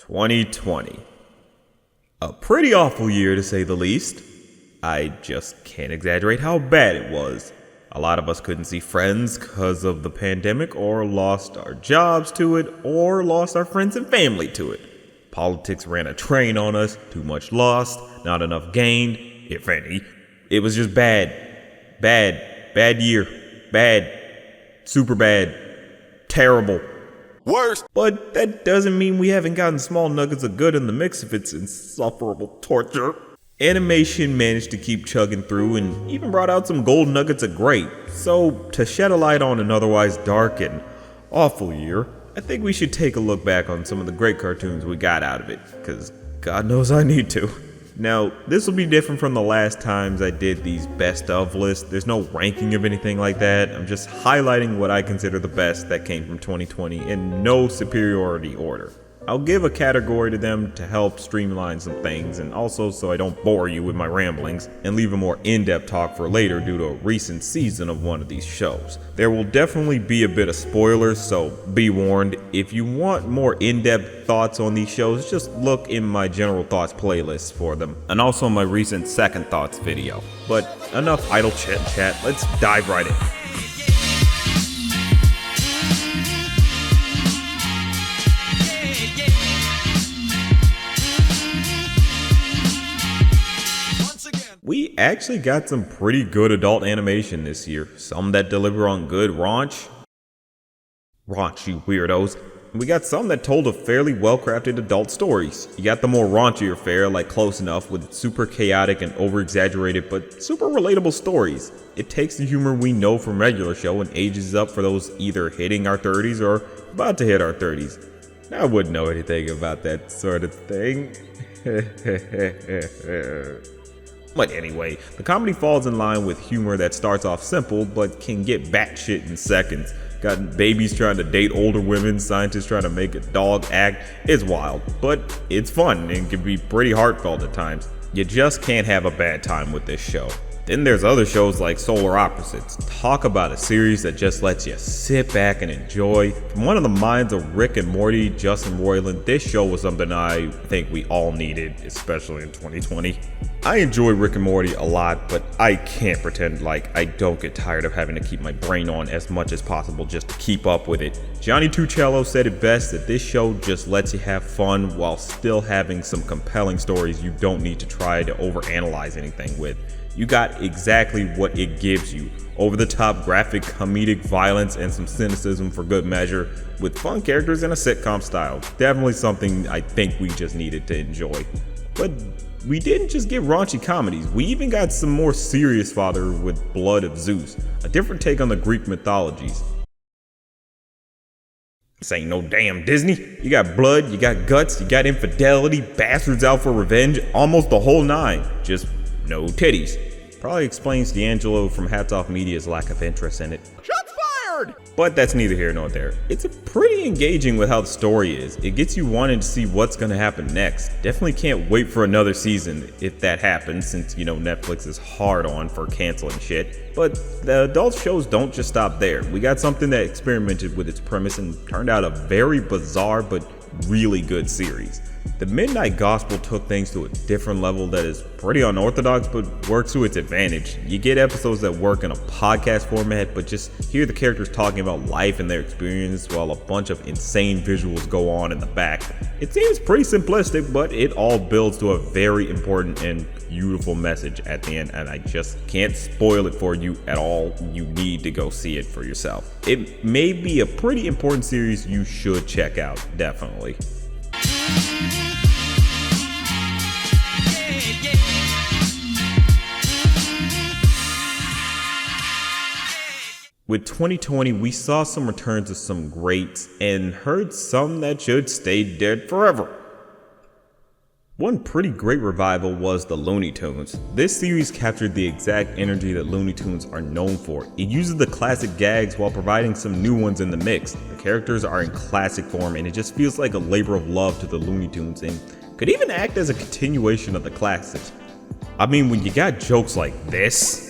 2020. A pretty awful year to say the least. I just can't exaggerate how bad it was. A lot of us couldn't see friends because of the pandemic, or lost our jobs to it, or lost our friends and family to it. Politics ran a train on us, too much lost, not enough gained, if any. It was just bad. Bad year. Bad. Super bad. Terrible. Worst. But that doesn't mean we haven't gotten small nuggets of good in the mix of its insufferable torture. Animation managed to keep chugging through and even brought out some gold nuggets of great. So, to shed a light on an otherwise dark and awful year, I think we should take a look back on some of the great cartoons we got out of it, because God knows I need to. Now, this will be different from the last times I did these best of lists. There's no ranking of anything like that. I'm just highlighting what I consider the best that came from 2020 in no superiority order. I'll give a category to them to help streamline some things, and also so I don't bore you with my ramblings and leave a more in-depth talk for later due to a recent season of one of these shows. There will definitely be a bit of spoilers, so be warned. If you want more in-depth thoughts on these shows, just look in my general thoughts playlist for them, and also my recent second thoughts video. But enough idle chit chat, let's dive right in. We actually got some pretty good adult animation this year. Some that deliver on good raunch, you weirdos. We got some that told a fairly well-crafted adult stories. You got the more raunchier fare like Close Enough with super chaotic and over-exaggerated but super relatable stories. It takes the humor we know from regular show and ages up for those either hitting our 30s or about to hit our 30s. I wouldn't know anything about that sort of thing. But anyway, the comedy falls in line with humor that starts off simple but can get batshit in seconds. Got babies trying to date older women, scientists trying to make a dog act. It's wild, but it's fun and can be pretty heartfelt at times. You just can't have a bad time with this show. Then there's other shows like Solar Opposites. Talk about a series that just lets you sit back and enjoy. From one of the minds of Rick and Morty, Justin Roiland, this show was something I think we all needed, especially in 2020. I enjoy Rick and Morty a lot, but I can't pretend like I don't get tired of having to keep my brain on as much as possible just to keep up with it. Johnny Tuccello said it best that this show just lets you have fun while still having some compelling stories you don't need to try to overanalyze anything with. You got exactly what it gives you. Over-the-top graphic comedic violence and some cynicism for good measure, with fun characters in a sitcom style. Definitely something I think we just needed to enjoy. But we didn't just get raunchy comedies, we even got some more serious fodder with Blood of Zeus, a different take on the Greek mythologies. This ain't no damn Disney. You got blood, you got guts, you got infidelity, bastards out for revenge, almost the whole nine. Just no titties. Probably explains D'Angelo from Hats Off Media's lack of interest in it. Shots fired! But that's neither here nor there. It's a pretty engaging with how the story is. It gets you wanting to see what's gonna happen next. Definitely can't wait for another season if that happens, since Netflix is hard on for canceling shit. But the adult shows don't just stop there. We got something that experimented with its premise and turned out a very bizarre but really good series. The Midnight Gospel took things to a different level that is pretty unorthodox but works to its advantage. You get episodes that work in a podcast format but just hear the characters talking about life and their experience while a bunch of insane visuals go on in the back. It seems pretty simplistic, but it all builds to a very important and beautiful message at the end, and I just can't spoil it for you at all. You need to go see it for yourself. It may be a pretty important series you should check out, definitely. With 2020, we saw some returns of some greats and heard some that should stay dead forever. One pretty great revival was the Looney Tunes. This series captured the exact energy that Looney Tunes are known for. It uses the classic gags while providing some new ones in the mix. The characters are in classic form and it just feels like a labor of love to the Looney Tunes and could even act as a continuation of the classics. I mean, when you got jokes like this,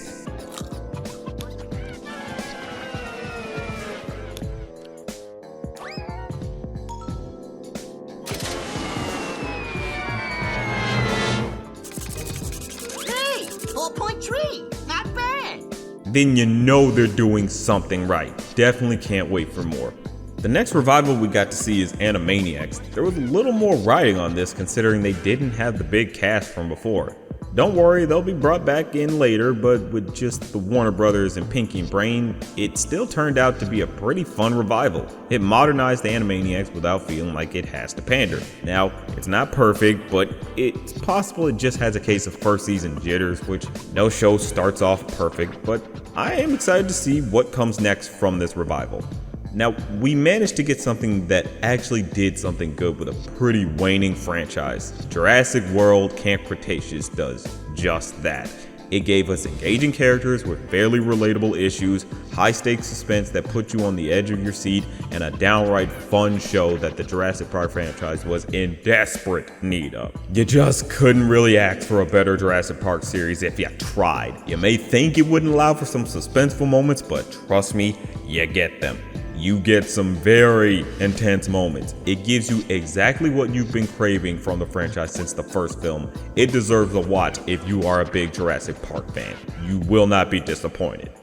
then you know they're doing something right. Definitely can't wait for more. The next revival we got to see is Animaniacs. There was a little more writing on this considering they didn't have the big cast from before. Don't worry, they'll be brought back in later, but with just the Warner Brothers and Pinky and Brain, it still turned out to be a pretty fun revival. It modernized the Animaniacs without feeling like it has to pander. Now, it's not perfect, but it's possible it just has a case of first season jitters, which no show starts off perfect, but I am excited to see what comes next from this revival. Now, we managed to get something that actually did something good with a pretty waning franchise. Jurassic World Camp Cretaceous does just that. It gave us engaging characters with fairly relatable issues, high-stakes suspense that put you on the edge of your seat, and a downright fun show that the Jurassic Park franchise was in desperate need of. You just couldn't really ask for a better Jurassic Park series if you tried. You may think it wouldn't allow for some suspenseful moments, but trust me, you get them. You get some very intense moments. It gives you exactly what you've been craving from the franchise since the first film. It deserves a watch if you are a big Jurassic Park fan. You will not be disappointed.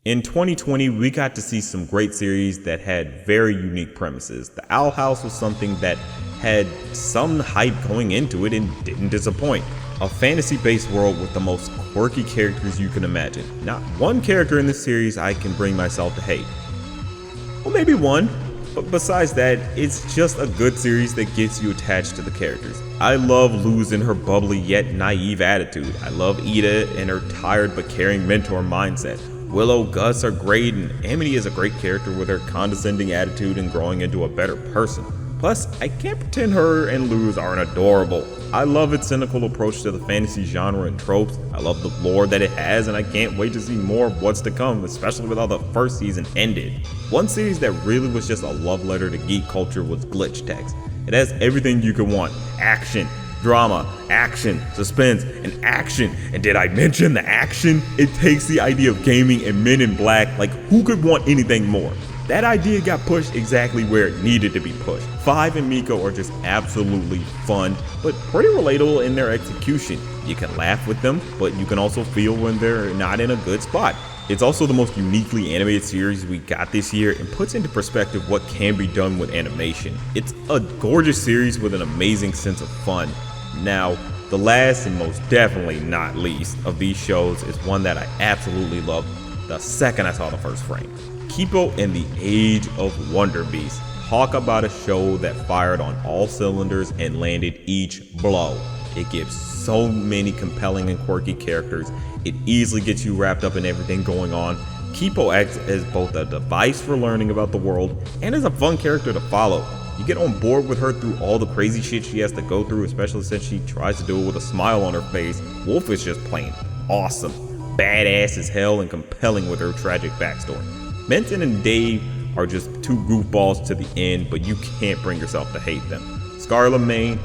In 2020, we got to see some great series that had very unique premises. The Owl House was something that had some hype going into it and didn't disappoint. A fantasy-based world with the most quirky characters you can imagine. Not one character in this series I can bring myself to hate. Well, maybe one, but besides that, it's just a good series that gets you attached to the characters. I love Luz and her bubbly yet naive attitude. I love Ida and her tired but caring mentor mindset. Willow, Gus are great, and Amity is a great character with her condescending attitude and growing into a better person. Plus, I can't pretend her and Luz aren't adorable. I love its cynical approach to the fantasy genre and tropes. I love the lore that it has, and I can't wait to see more of what's to come, especially with how the first season ended. One series that really was just a love letter to geek culture was Glitch Text. It has everything you could want: action, drama, action, suspense, and action. And did I mention the action? It takes the idea of gaming and Men in Black. Like, who could want anything more? That idea got pushed exactly where it needed to be pushed. Five and Miko are just absolutely fun, but pretty relatable in their execution. You can laugh with them, but you can also feel when they're not in a good spot. It's also the most uniquely animated series we got this year and puts into perspective what can be done with animation. It's a gorgeous series with an amazing sense of fun. Now, the last and most definitely not least of these shows is one that I absolutely loved the second I saw the first frame. Kipo and the Age of Wonder Beast. Talk about a show that fired on all cylinders and landed each blow. It gives so many compelling and quirky characters. It easily gets you wrapped up in everything going on. Kipo acts as both a device for learning about the world and as a fun character to follow. You get on board with her through all the crazy shit she has to go through, especially since she tries to do it with a smile on her face. Wolf is just plain awesome, badass as hell, and compelling with her tragic backstory. Benton and Dave are just two goofballs to the end, but you can't bring yourself to hate them. Scarlemagne,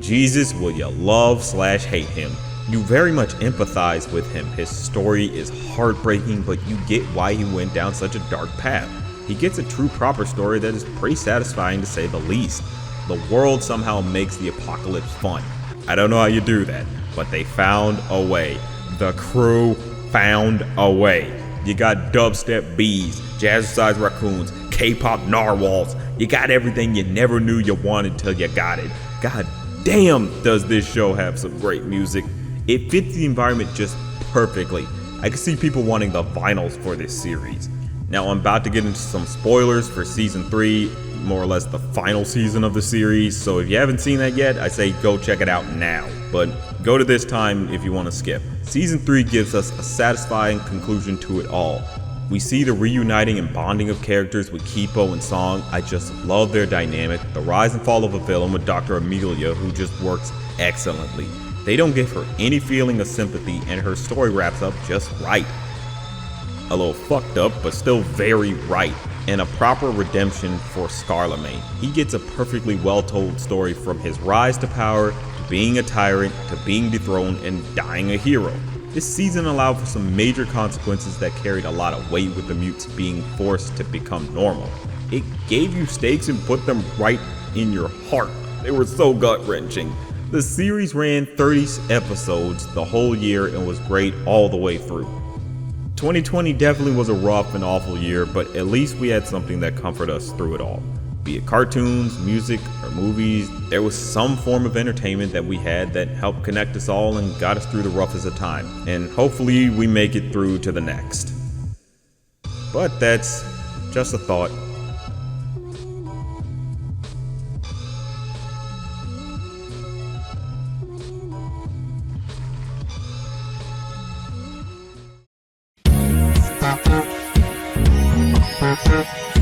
Jesus, will you love/hate him? You very much empathize with him. His story is heartbreaking, but you get why he went down such a dark path. He gets a true proper story that is pretty satisfying to say the least. The world somehow makes the apocalypse fun. I don't know how you do that, but they found a way. The crew found a way. You got dubstep bees, jazzercise raccoons, K-pop narwhals. You got everything you never knew you wanted till you got it. God damn, does this show have some great music. It fits the environment just perfectly. I can see people wanting the vinyls for this series. Now, I'm about to get into some spoilers for season 3, more or less the final season of the series, so if you haven't seen that yet, I say go check it out now, but go to this time if you want to skip. Season 3 gives us a satisfying conclusion to it all. We see the reuniting and bonding of characters with Kipo and Song. I just love their dynamic. The rise and fall of a villain with Dr. Amelia, who just works excellently. They don't give her any feeling of sympathy, and her story wraps up just right. A little fucked up, but still very right, and a proper redemption for Scarlemagne. He gets a perfectly well-told story from his rise to power, to being a tyrant, to being dethroned, and dying a hero. This season allowed for some major consequences that carried a lot of weight, with the mutes being forced to become normal. It gave you stakes and put them right in your heart. They were so gut-wrenching. The series ran 30 episodes the whole year and was great all the way through. 2020 definitely was a rough and awful year, but at least we had something that comforted us through it all. Be it cartoons, music, or movies, there was some form of entertainment that we had that helped connect us all and got us through the roughest of time. And hopefully we make it through to the next. But that's just a thought. Thank you.